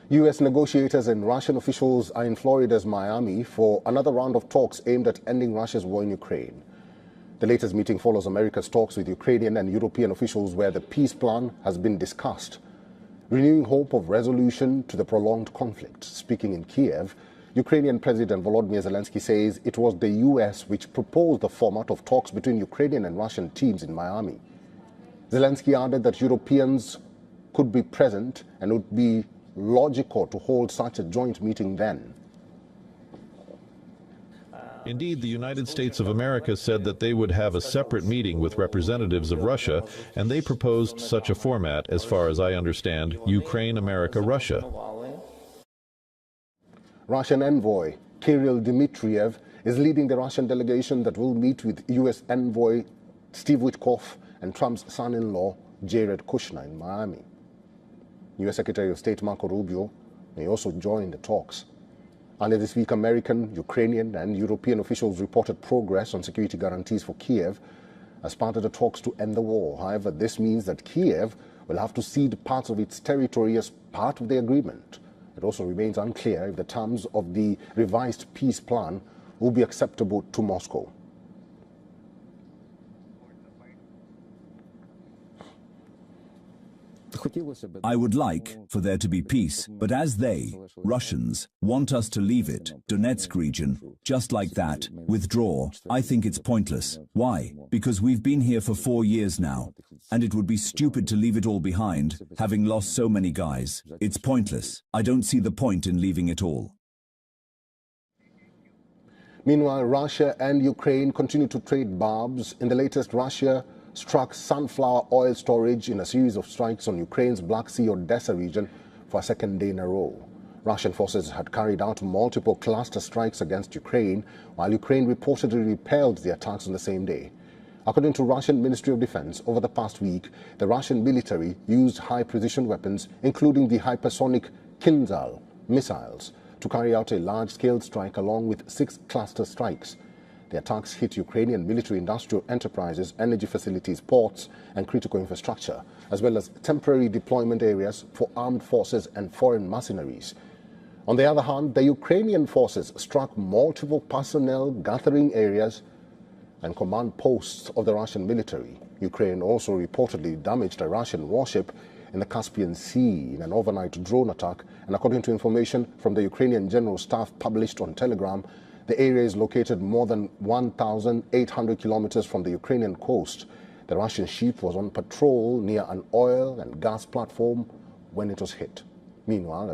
U.S. negotiators and Russian officials are in Florida's Miami for another round of talks aimed at ending Russia's war in Ukraine. The latest meeting follows America's talks with Ukrainian and European officials where the peace plan has been discussed, renewing hope of resolution to the prolonged conflict. Speaking in Kiev, Ukrainian President Volodymyr Zelensky says it was the U.S. which proposed the format of talks between Ukrainian and Russian teams in Miami. Zelensky added that Europeans could be present and it would be logical to hold such a joint meeting then. Indeed, the United States of America said that they would have a separate meeting with representatives of Russia, and they proposed such a format, as far as I understand, Ukraine, America, Russia. Russian envoy Kirill Dmitriev is leading the Russian delegation that will meet with U.S. envoy Steve Witkoff and Trump's son-in-law Jared Kushner in Miami. U.S. Secretary of State Marco Rubio may also join the talks. Earlier this week, American, Ukrainian and European officials reported progress on security guarantees for Kiev as part of the talks to end the war. However, this means that Kiev will have to cede parts of its territory as part of the agreement. It also remains unclear if the terms of the revised peace plan will be acceptable to Moscow. I would like for there to be peace, but as they, Russians, want us to leave it, Donetsk region, just like that, withdraw, I think it's pointless. Why? Because we've been here for 4 years now, and it would be stupid to leave it all behind, having lost so many guys. It's pointless. I don't see the point in leaving it all. Meanwhile, Russia and Ukraine continue to trade barbs. In the latest, Russia struck sunflower oil storage in a series of strikes on Ukraine's Black Sea Odessa region for a second day in a row. Russian forces had carried out multiple cluster strikes against Ukraine, while Ukraine reportedly repelled the attacks on the same day. According to Russian Ministry of Defense, over the past week, the Russian military used high-precision weapons, including the hypersonic Kinzhal missiles, to carry out a large-scale strike along with 6 cluster strikes. The attacks hit Ukrainian military-industrial enterprises, energy facilities, ports and critical infrastructure, as well as temporary deployment areas for armed forces and foreign mercenaries. On the other hand, the Ukrainian forces struck multiple personnel gathering areas and command posts of the Russian military. Ukraine also reportedly damaged a Russian warship in the Caspian Sea in an overnight drone attack, and according to information from the Ukrainian General Staff published on Telegram, the area is located more than 1,800 kilometers from the Ukrainian coast. The Russian ship was on patrol near an oil and gas platform when it was hit. Meanwhile,